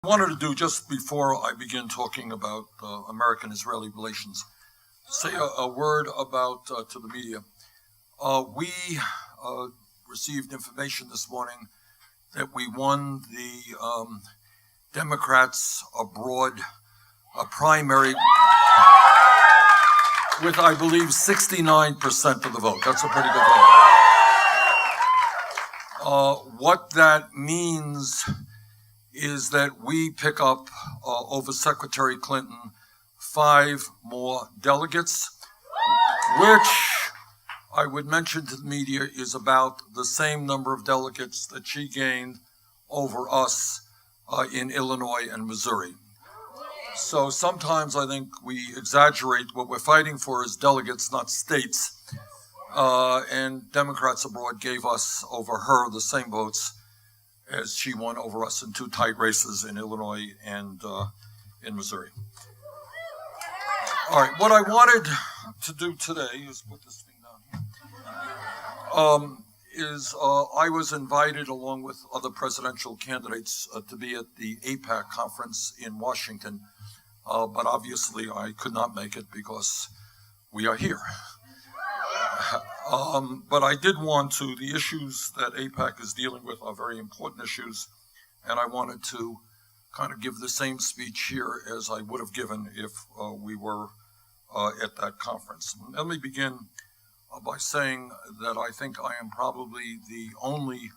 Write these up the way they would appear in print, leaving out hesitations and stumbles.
I wanted to do, just before I begin talking about American-Israeli relations, say a word about to the media. We received information this morning that we won the Democrats abroad primary with, I believe, 69% of the vote. That's a pretty good vote. What that means is that we pick up over Secretary Clinton 5 more delegates, which I would mention to the media is about the same number of delegates that she gained over us in Illinois and Missouri. So sometimes I think we exaggerate. What we're fighting for is delegates, not states. And Democrats abroad gave us over her the same votes as she won over us in 2 tight races in Illinois and in Missouri. All right, what I wanted to do today is put this thing down here. I was invited along with other presidential candidates to be at the AIPAC conference in Washington, but obviously I could not make it because we are here. But I did want to, the issues that AIPAC is dealing with are very important issues, and I wanted to kind of give the same speech here as I would have given if we were at that conference. Let me begin by saying that I think I am probably the only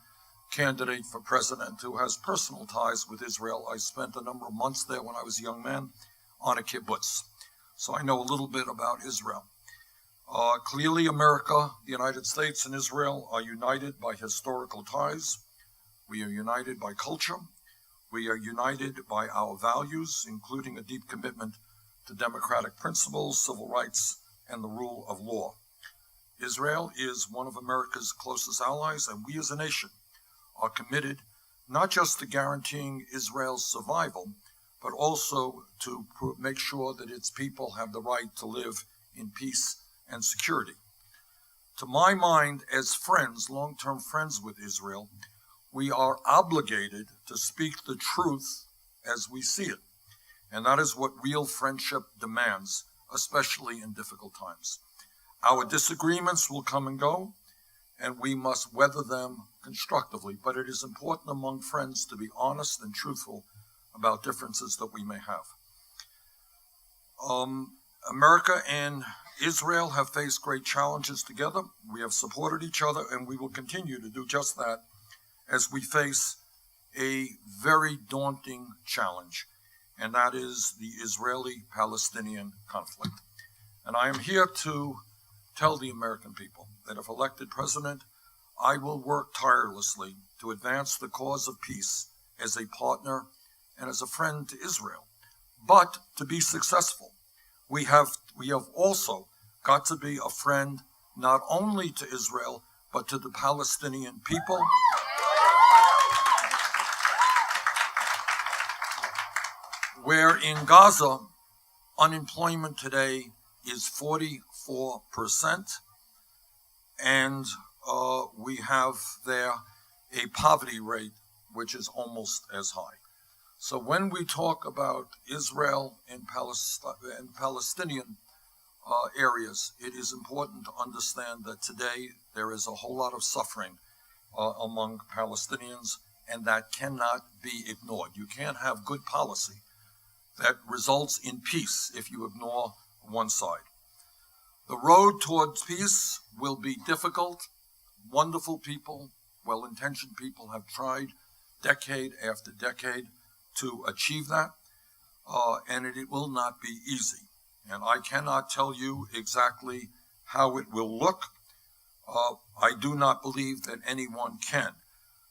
candidate for president who has personal ties with Israel. I spent a number of months there when I was a young man on a kibbutz, so I know a little bit about Israel. Clearly, America, the United States, and Israel are united by historical ties. We are united by culture. We are united by our values, including a deep commitment to democratic principles, civil rights, and the rule of law. Israel is one of America's closest allies, and we as a nation are committed not just to guaranteeing Israel's survival, but also to make sure that its people have the right to live in peace and security. To my mind, as friends, long-term friends with Israel, we are obligated to speak the truth as we see it. And that is what real friendship demands, especially in difficult times. Our disagreements will come and go, and we must weather them constructively. But it is important among friends to be honest and truthful about differences that we may have. America and Israel have faced great challenges together. We have supported each other, and we will continue to do just that as we face a very daunting challenge, and that is the Israeli-Palestinian conflict. And I am here to tell the American people that if elected president, I will work tirelessly to advance the cause of peace as a partner and as a friend to Israel. But to be successful, we have also got to be a friend not only to Israel, but to the Palestinian people. Where in Gaza, unemployment today is 44%, and we have there a poverty rate which is almost as high. So when we talk about Israel and Palestinian areas, it is important to understand that today there is a whole lot of suffering among Palestinians, and that cannot be ignored. You can't have good policy that results in peace if you ignore one side. The road towards peace will be difficult. Wonderful people, well-intentioned people have tried decade after decade to achieve that, and it will not be easy. And I cannot tell you exactly how it will look. I do not believe that anyone can,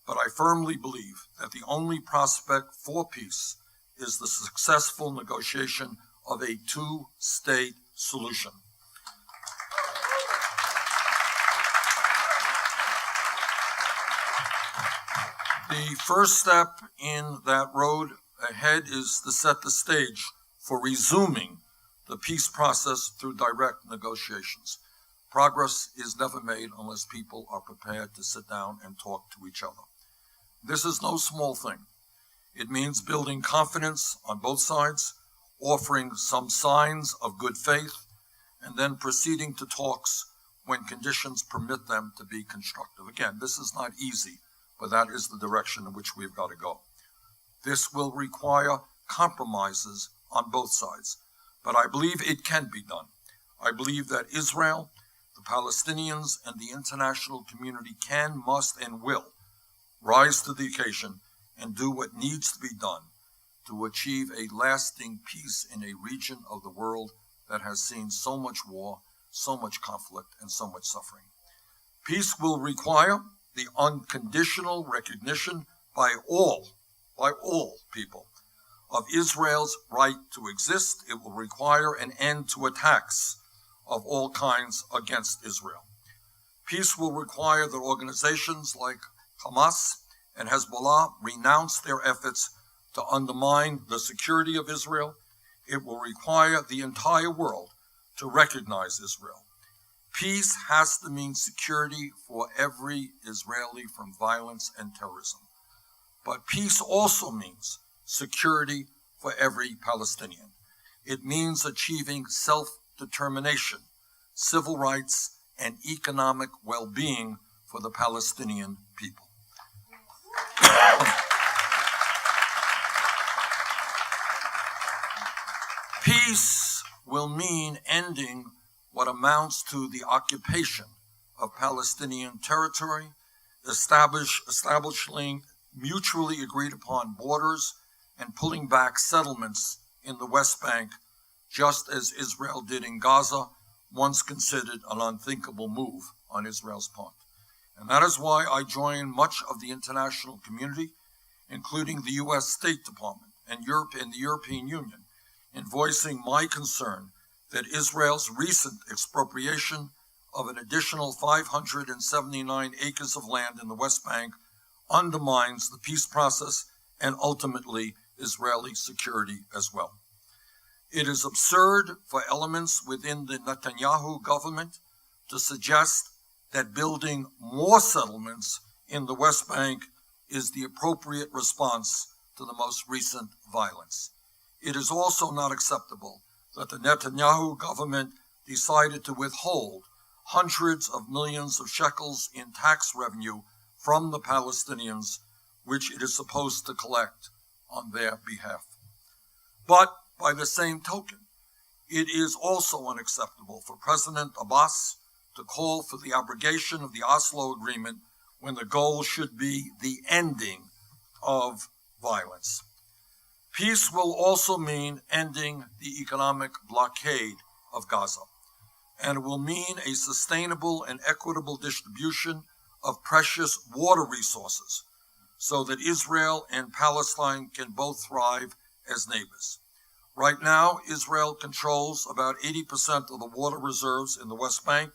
but I firmly believe that the only prospect for peace is the successful negotiation of a 2-state solution. The first step in that road ahead is to set the stage for resuming the peace process through direct negotiations. Progress is never made unless people are prepared to sit down and talk to each other. This is no small thing. It means building confidence on both sides, offering some signs of good faith, and then proceeding to talks when conditions permit them to be constructive. Again, this is not easy, but that is the direction in which we've got to go. This will require compromises on both sides, but I believe it can be done. I believe that Israel, the Palestinians, and the international community can, must, and will rise to the occasion and do what needs to be done to achieve a lasting peace in a region of the world that has seen so much war, so much conflict, and so much suffering. Peace will require the unconditional recognition by all people, of Israel's right to exist. It will require an end to attacks of all kinds against Israel. Peace will require that organizations like Hamas and Hezbollah renounce their efforts to undermine the security of Israel. It will require the entire world to recognize Israel. Peace has to mean security for every Israeli from violence and terrorism. But peace also means security for every Palestinian. It means achieving self-determination, civil rights, and economic well-being for the Palestinian people. Peace will mean ending what amounts to the occupation of Palestinian territory, establishing mutually agreed upon borders, and pulling back settlements in the West Bank, just as Israel did in Gaza, once considered an unthinkable move on Israel's part. And that is why I join much of the international community, including the U.S. State Department and Europe and the European Union, in voicing my concern that Israel's recent expropriation of an additional 579 acres of land in the West Bank undermines the peace process and ultimately Israeli security as well. It is absurd for elements within the Netanyahu government to suggest that building more settlements in the West Bank is the appropriate response to the most recent violence. It is also not acceptable that the Netanyahu government decided to withhold hundreds of millions of shekels in tax revenue from the Palestinians, which it is supposed to collect on their behalf. But by the same token, it is also unacceptable for President Abbas to call for the abrogation of the Oslo Agreement when the goal should be the ending of violence. Peace will also mean ending the economic blockade of Gaza, and it will mean a sustainable and equitable distribution of precious water resources so that Israel and Palestine can both thrive as neighbors. Right now, Israel controls about 80% of the water reserves in the West Bank.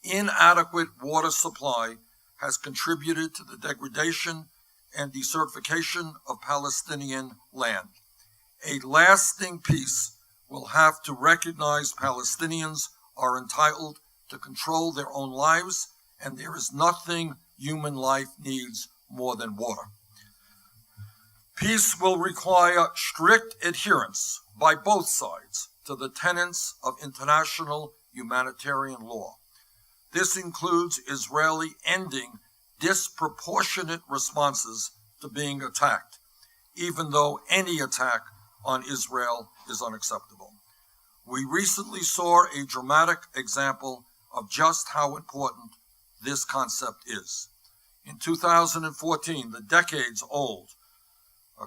Inadequate water supply has contributed to the degradation and desertification of Palestinian land. A lasting peace will have to recognize Palestinians are entitled to control their own lives, and there is nothing human life needs more than water. Peace will require strict adherence by both sides to the tenets of international humanitarian law. This includes Israeli ending disproportionate responses to being attacked, even though any attack on Israel is unacceptable. We recently saw a dramatic example of just how important this concept is. In 2014, the decades-old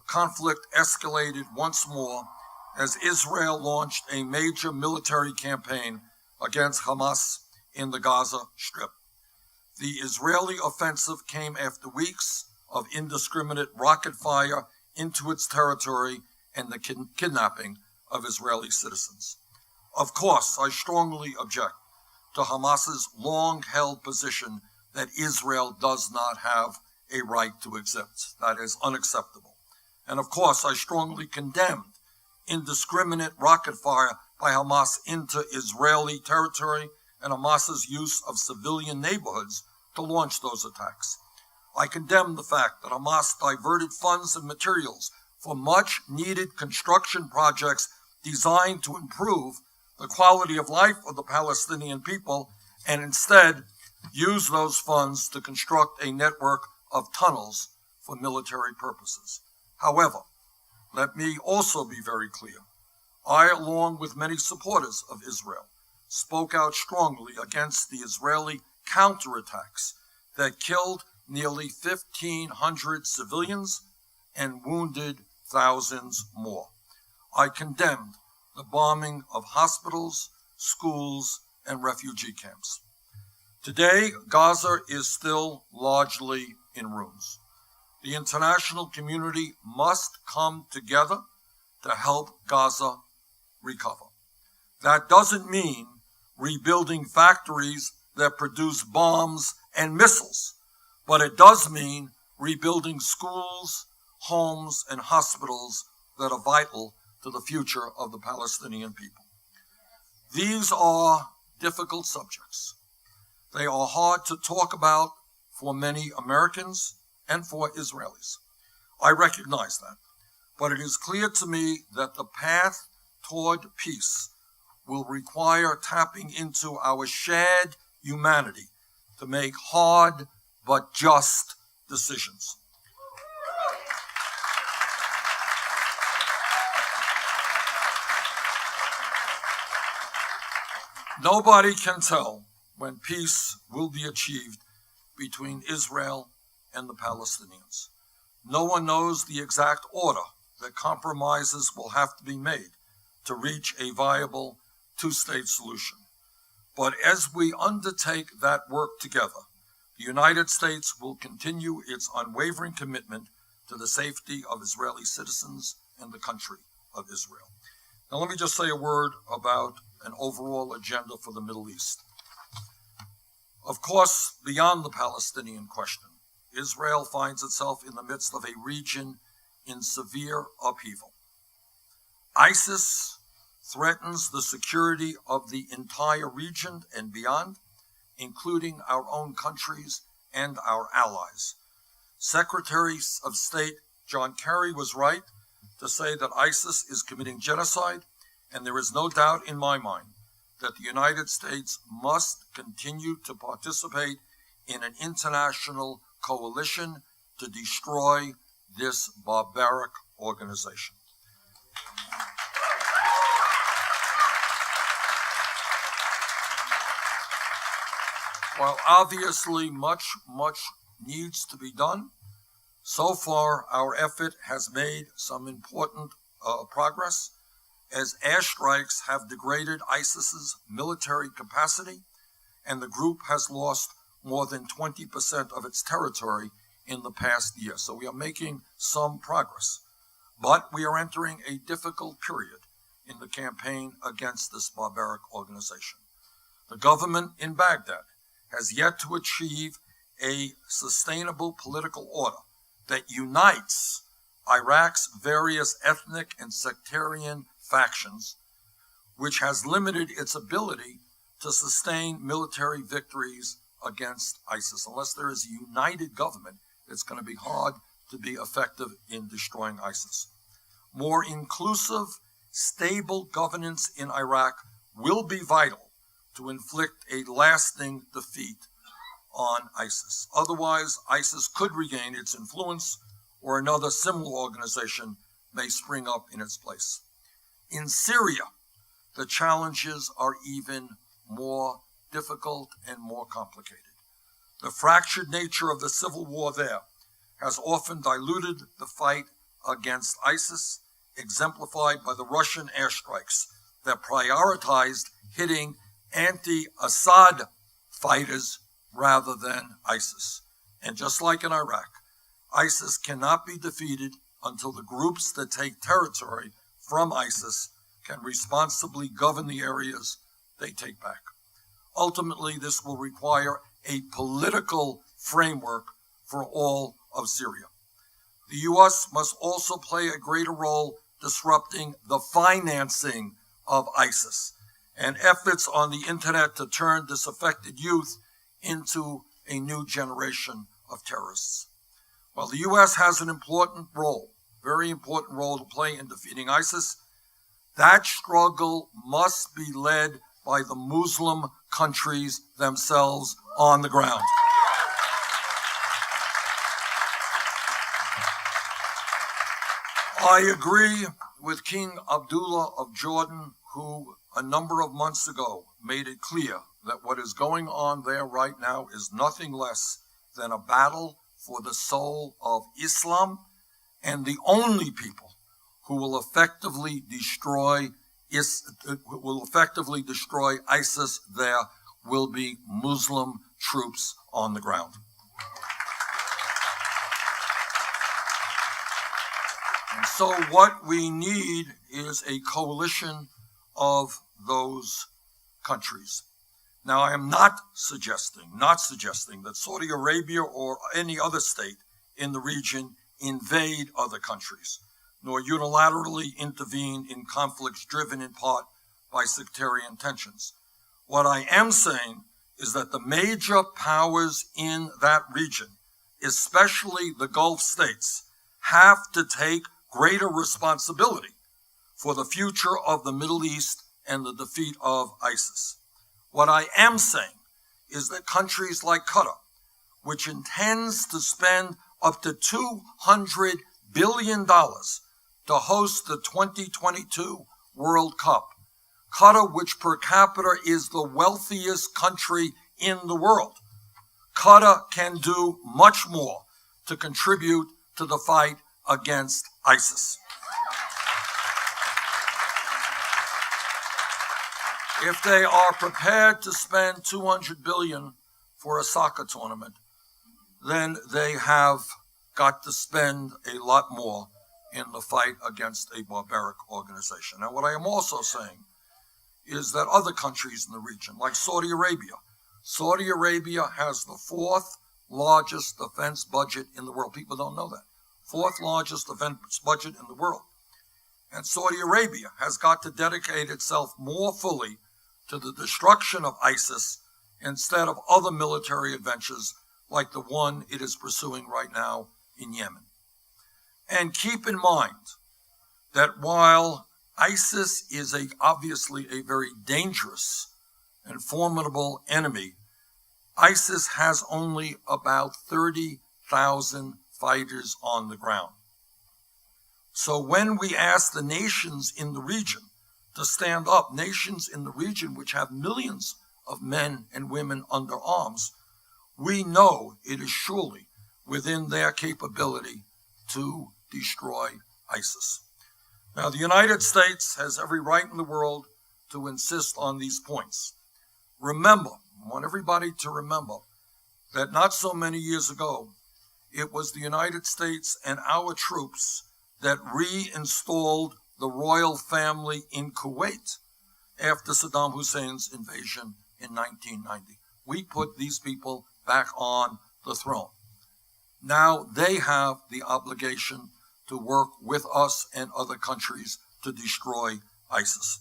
conflict escalated once more as Israel launched a major military campaign against Hamas in the Gaza Strip. The Israeli offensive came after weeks of indiscriminate rocket fire into its territory and the kidnapping of Israeli citizens. Of course, I strongly object to Hamas's long-held position that Israel does not have a right to exist. That is unacceptable. And of course, I strongly condemn indiscriminate rocket fire by Hamas into Israeli territory and Hamas's use of civilian neighborhoods to launch those attacks. I condemn the fact that Hamas diverted funds and materials for much-needed construction projects designed to improve the quality of life of the Palestinian people, and instead use those funds to construct a network of tunnels for military purposes. However, let me also be very clear. I, along with many supporters of Israel, spoke out strongly against the Israeli counterattacks that killed nearly 1,500 civilians and wounded thousands more. I condemned the bombing of hospitals, schools, and refugee camps. Today, Gaza is still largely in ruins. The international community must come together to help Gaza recover. That doesn't mean rebuilding factories that produce bombs and missiles, but it does mean rebuilding schools, homes, and hospitals that are vital to the future of the Palestinian people. These are difficult subjects. They are hard to talk about for many Americans and for Israelis. I recognize that, but it is clear to me that the path toward peace will require tapping into our shared humanity to make hard but just decisions. Nobody can tell when peace will be achieved between Israel and the Palestinians. No one knows the exact order that compromises will have to be made to reach a viable two-state solution. But as we undertake that work together, the United States will continue its unwavering commitment to the safety of Israeli citizens and the country of Israel. Now let me just say a word about an overall agenda for the Middle East. Of course, beyond the Palestinian question, Israel finds itself in the midst of a region in severe upheaval. ISIS threatens the security of the entire region and beyond, including our own countries and our allies. Secretary of State John Kerry was right to say that ISIS is committing genocide, and there is no doubt in my mind that the United States must continue to participate in an international coalition to destroy this barbaric organization. While obviously much needs to be done, so far our effort has made some important progress, as airstrikes have degraded ISIS's military capacity, and the group has lost more than 20% of its territory in the past year. So we are making some progress. But we are entering a difficult period in the campaign against this barbaric organization. The government in Baghdad has yet to achieve a sustainable political order that unites Iraq's various ethnic and sectarian factions, which has limited its ability to sustain military victories against ISIS. Unless there is a united government, it's going to be hard to be effective in destroying ISIS. More inclusive, stable governance in Iraq will be vital to inflict a lasting defeat on ISIS. Otherwise, ISIS could regain its influence, or another similar organization may spring up in its place. In Syria, the challenges are even more difficult and more complicated. The fractured nature of the civil war there has often diluted the fight against ISIS, exemplified by the Russian airstrikes that prioritized hitting anti-Assad fighters rather than ISIS. And just like in Iraq, ISIS cannot be defeated until the groups that take territory from ISIS can responsibly govern the areas they take back. Ultimately, this will require a political framework for all of Syria. The U.S. must also play a greater role disrupting the financing of ISIS and efforts on the internet to turn disaffected youth into a new generation of terrorists. While the U.S. has an important role, very important role to play in defeating ISIS, that struggle must be led by the Muslim countries themselves on the ground. I agree with King Abdullah of Jordan, who a number of months ago made it clear that what is going on there right now is nothing less than a battle for the soul of Islam, and the only people who will effectively destroy ISIS there will be Muslim troops on the ground. And so what we need is a coalition of those countries. Now, I am not suggesting that Saudi Arabia or any other state in the region invade other countries, nor unilaterally intervene in conflicts driven in part by sectarian tensions. What I am saying is that the major powers in that region, especially the Gulf states, have to take greater responsibility for the future of the Middle East and the defeat of ISIS. What I am saying is that countries like Qatar, which intends to spend up to $200 billion to host the 2022 World Cup, Qatar, which per capita is the wealthiest country in the world, Qatar can do much more to contribute to the fight against ISIS. If they are prepared to spend $200 billion for a soccer tournament, then they have got to spend a lot more in the fight against a barbaric organization. Now, what I am also saying is that other countries in the region, like Saudi Arabia has the fourth largest defense budget in the world. People don't know that. Fourth largest defense budget in the world. And Saudi Arabia has got to dedicate itself more fully to the destruction of ISIS instead of other military adventures like the one it is pursuing right now in Yemen. And keep in mind that while ISIS is obviously a very dangerous and formidable enemy, ISIS has only about 30,000 fighters on the ground. So when we ask the nations in the region to stand up, nations in the region which have millions of men and women under arms, we know it is surely within their capability to destroy ISIS. Now, the United States has every right in the world to insist on these points. Remember, I want everybody to remember that not so many years ago, it was the United States and our troops that reinstalled the royal family in Kuwait after Saddam Hussein's invasion in 1990. We put these people back on the throne. Now they have the obligation to work with us and other countries to destroy ISIS.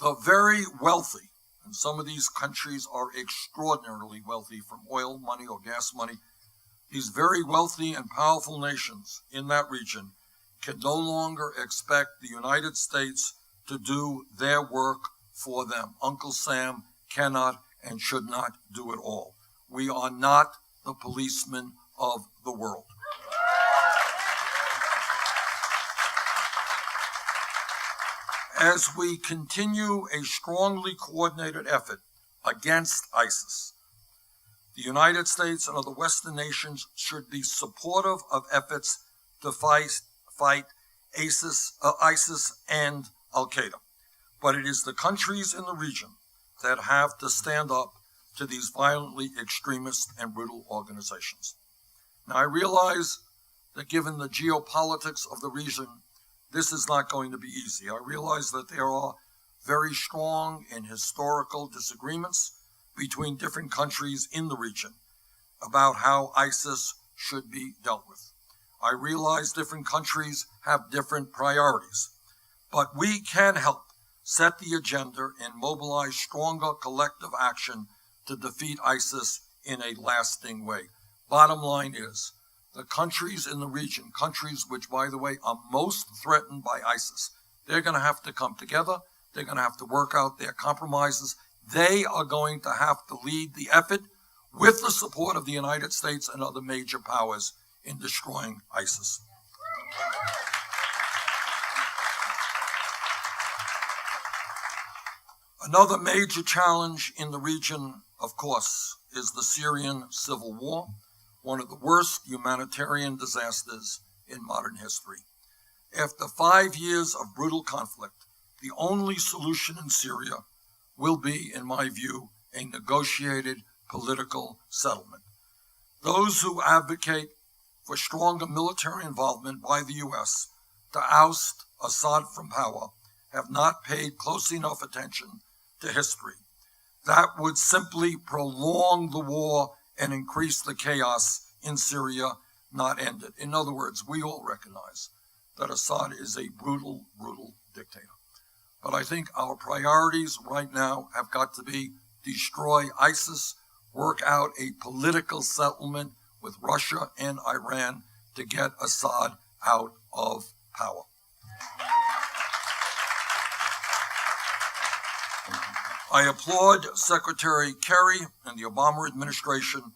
The very wealthy, and some of these countries are extraordinarily wealthy from oil money or gas money, these very wealthy and powerful nations in that region can no longer expect the United States to do their work for them. Uncle Sam cannot and should not do it all. We are not the policemen of the world. As we continue a strongly coordinated effort against ISIS, the United States and other Western nations should be supportive of efforts to fight ISIS and Al-Qaeda. But it is the countries in the region that have to stand up to these violently extremist and brutal organizations. Now, I realize that given the geopolitics of the region, this is not going to be easy. I realize that there are very strong and historical disagreements between different countries in the region about how ISIS should be dealt with. I realize different countries have different priorities, but we can help set the agenda, and mobilize stronger collective action to defeat ISIS in a lasting way. Bottom line is, the countries in the region, countries which, by the way, are most threatened by ISIS, they're going to have to come together. They're going to have to work out their compromises. They are going to have to lead the effort with the support of the United States and other major powers in destroying ISIS. Another major challenge in the region, of course, is the Syrian civil war, one of the worst humanitarian disasters in modern history. After 5 years of brutal conflict, the only solution in Syria will be, in my view, a negotiated political settlement. Those who advocate for stronger military involvement by the U.S. to oust Assad from power have not paid close enough attention to history. That would simply prolong the war and increase the chaos in Syria, not end it. In other words, we all recognize that Assad is a brutal, brutal dictator. But I think our priorities right now have got to be destroy ISIS, work out a political settlement with Russia and Iran to get Assad out of power. I applaud Secretary Kerry and the Obama administration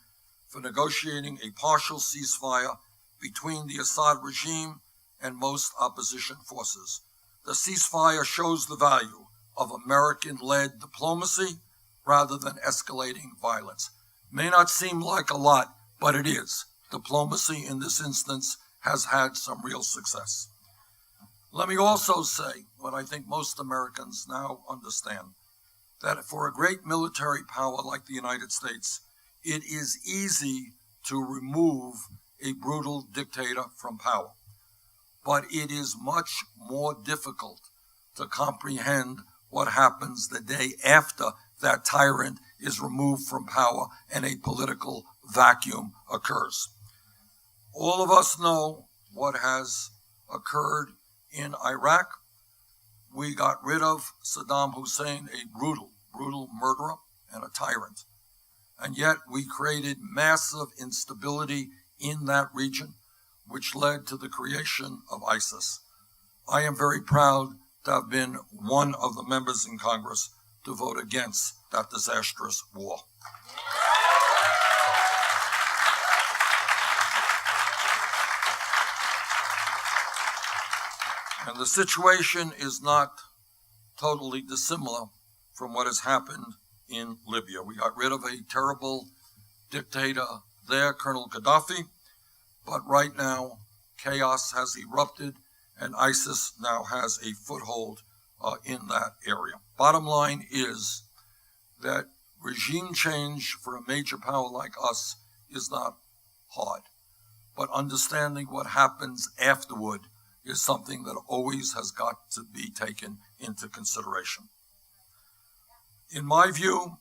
for negotiating a partial ceasefire between the Assad regime and most opposition forces. The ceasefire shows the value of American-led diplomacy rather than escalating violence. May not seem like a lot, but it is. Diplomacy in this instance has had some real success. Let me also say what I think most Americans now understand, that for a great military power like the United States, it is easy to remove a brutal dictator from power. But it is much more difficult to comprehend what happens the day after that tyrant is removed from power and a political vacuum occurs. All of us know what has occurred in Iraq. We got rid of Saddam Hussein, a brutal, brutal murderer and a tyrant. And yet we created massive instability in that region, which led to the creation of ISIS. I am very proud to have been one of the members in Congress to vote against that disastrous war. And the situation is not totally dissimilar from what has happened in Libya. We got rid of a terrible dictator there, Colonel Gaddafi, but right now chaos has erupted and ISIS now has a foothold in that area. Bottom line is that regime change for a major power like us is not hard, but understanding what happens afterward is something that always has got to be taken into consideration. In my view,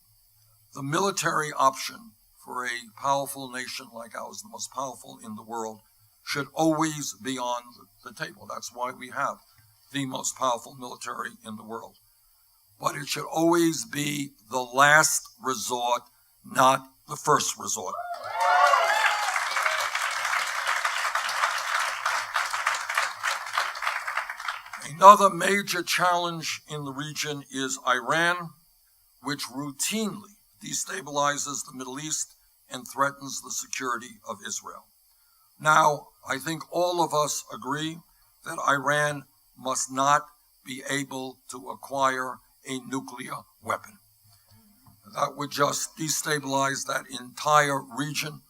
the military option for a powerful nation like ours, the most powerful in the world, should always be on the table. That's why we have the most powerful military in the world. But it should always be the last resort, not the first resort. Another major challenge in the region is Iran, which routinely destabilizes the Middle East and threatens the security of Israel. Now, I think all of us agree that Iran must not be able to acquire a nuclear weapon. That would just destabilize that entire region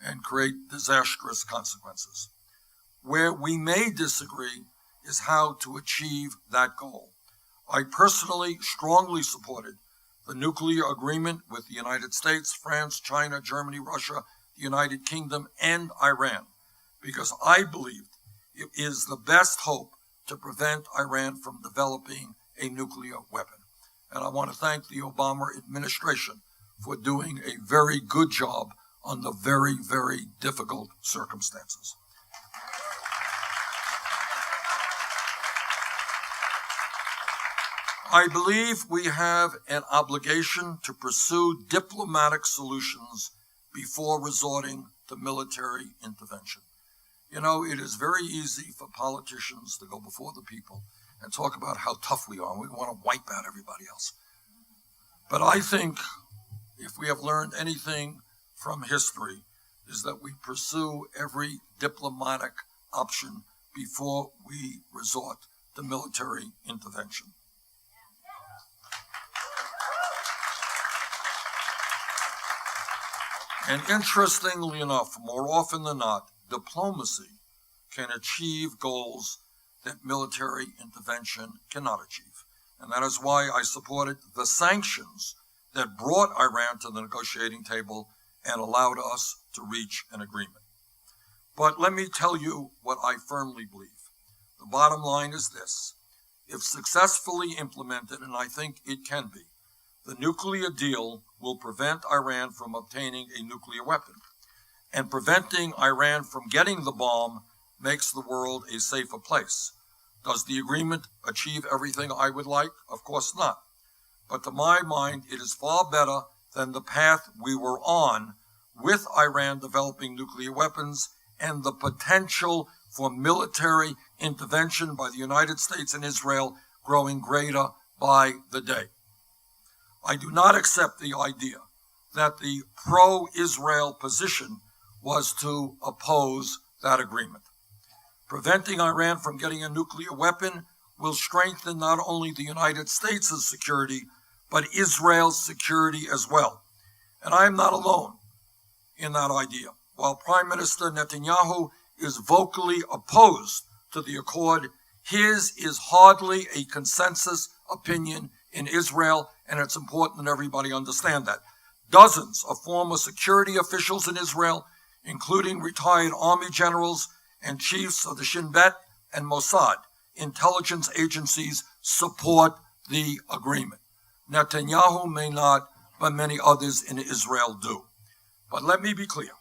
and create disastrous consequences. Where we may disagree is how to achieve that goal. I personally strongly supported the nuclear agreement with the United States, France, China, Germany, Russia, the United Kingdom, and Iran, because I believed it is the best hope to prevent Iran from developing a nuclear weapon. And I want to thank the Obama administration for doing a very good job under very, very difficult circumstances. I believe we have an obligation to pursue diplomatic solutions before resorting to military intervention. You know, it is very easy for politicians to go before the people and talk about how tough we are and we want to wipe out everybody else. But I think if we have learned anything from history, is that we pursue every diplomatic option before we resort to military intervention. And interestingly enough, more often than not, diplomacy can achieve goals that military intervention cannot achieve. And that is why I supported the sanctions that brought Iran to the negotiating table and allowed us to reach an agreement. But let me tell you what I firmly believe. The bottom line is this. If successfully implemented, and I think it can be, the nuclear deal will prevent Iran from obtaining a nuclear weapon. And preventing Iran from getting the bomb makes the world a safer place. Does the agreement achieve everything I would like? Of course not. But to my mind, it is far better than the path we were on with Iran developing nuclear weapons and the potential for military intervention by the United States and Israel growing greater by the day. I do not accept the idea that the pro-Israel position was to oppose that agreement. Preventing Iran from getting a nuclear weapon will strengthen not only the United States' security, but Israel's security as well. And I am not alone in that idea. While Prime Minister Netanyahu is vocally opposed to the accord, his is hardly a consensus opinion in Israel, and it's important that everybody understand that. Dozens of former security officials in Israel, including retired army generals and chiefs of the Shin Bet and Mossad intelligence agencies, support the agreement. Netanyahu may not, but many others in Israel do. But let me be clear.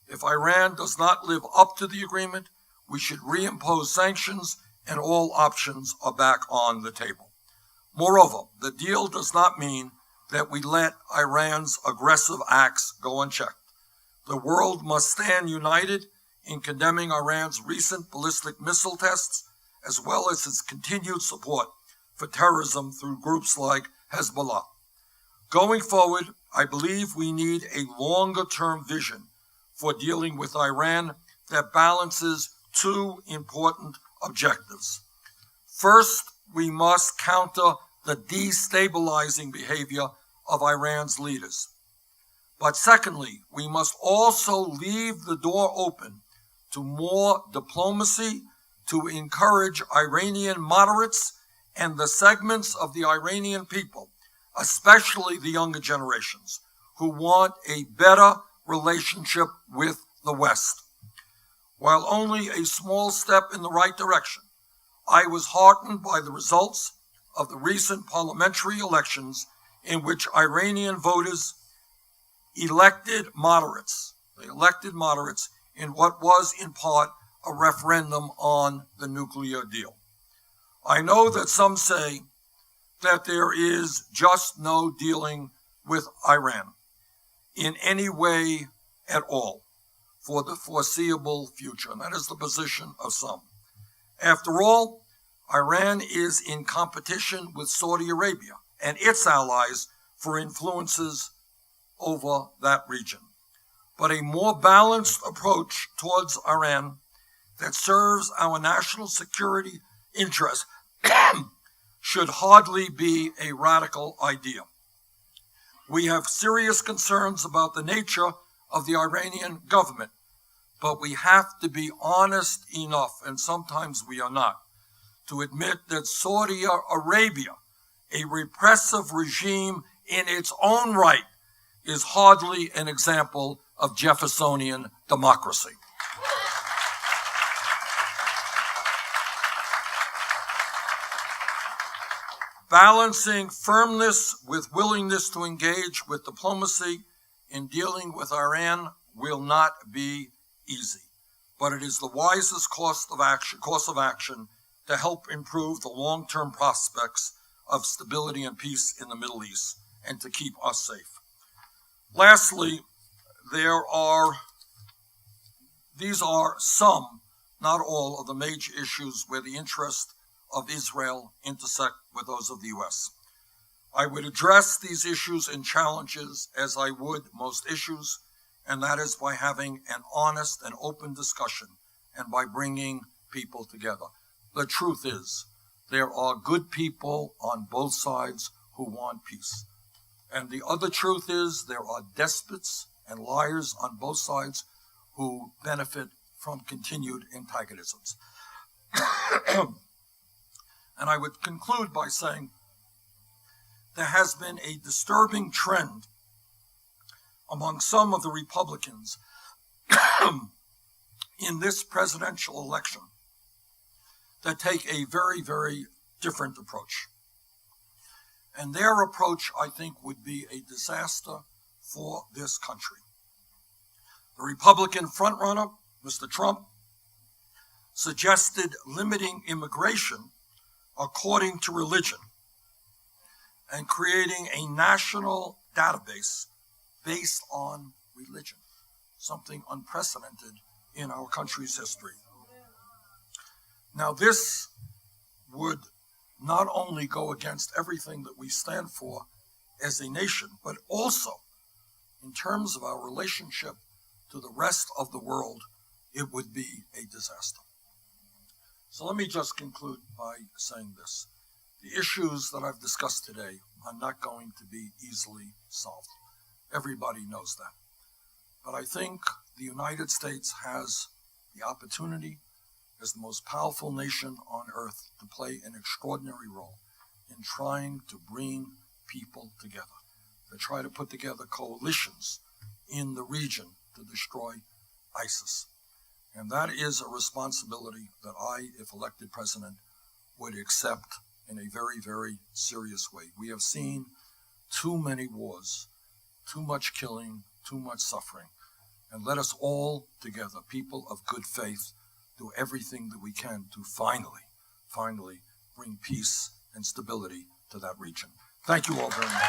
If Iran does not live up to the agreement, we should reimpose sanctions and all options are back on the table. Moreover, the deal does not mean that we let Iran's aggressive acts go unchecked. The world must stand united in condemning Iran's recent ballistic missile tests, as well as its continued support for terrorism through groups like Hezbollah. Going forward, I believe we need a longer-term vision for dealing with Iran that balances two important objectives. First, we must counter the destabilizing behavior of Iran's leaders. But secondly, we must also leave the door open to more diplomacy to encourage Iranian moderates and the segments of the Iranian people, especially the younger generations, who want a better relationship with the West. While only a small step in the right direction, I was heartened by the results of the recent parliamentary elections in which Iranian voters elected moderates. They elected moderates in what was in part a referendum on the nuclear deal. I know that some say that there is just no dealing with Iran in any way at all for the foreseeable future, and that is the position of some. After all, Iran is in competition with Saudi Arabia and its allies for influences over that region. But a more balanced approach towards Iran that serves our national security interests should hardly be a radical idea. We have serious concerns about the nature of the Iranian government, but we have to be honest enough, and sometimes we are not, to admit that Saudi Arabia, a repressive regime in its own right, is hardly an example of Jeffersonian democracy. Balancing firmness with willingness to engage with diplomacy in dealing with Iran will not be easy, but it is the wisest course of action to help improve the long-term prospects of stability and peace in the Middle East and to keep us safe. Lastly, these are some, not all, of the major issues where the interests of Israel intersect with those of the U.S. I would address these issues and challenges as I would most issues, and that is by having an honest and open discussion and by bringing people together. The truth is, there are good people on both sides who want peace. And the other truth is, there are despots and liars on both sides who benefit from continued antagonisms. And I would conclude by saying there has been a disturbing trend among some of the Republicans in this presidential election that take a very, very different approach. And their approach, I think, would be a disaster for this country. The Republican frontrunner, Mr. Trump, suggested limiting immigration according to religion and creating a national database based on religion, something unprecedented in our country's history. Now, this would not only go against everything that we stand for as a nation, but also in terms of our relationship to the rest of the world, it would be a disaster. So let me just conclude by saying this. The issues that I've discussed today are not going to be easily solved. Everybody knows that. But I think the United States has the opportunity as the most powerful nation on earth to play an extraordinary role in trying to bring people together, to try to put together coalitions in the region to destroy ISIS. And that is a responsibility that I, if elected president, would accept in a very, very serious way. We have seen too many wars, too much killing, too much suffering. And let us all together, people of good faith, do everything that we can to finally bring peace and stability to that region. Thank you all very much.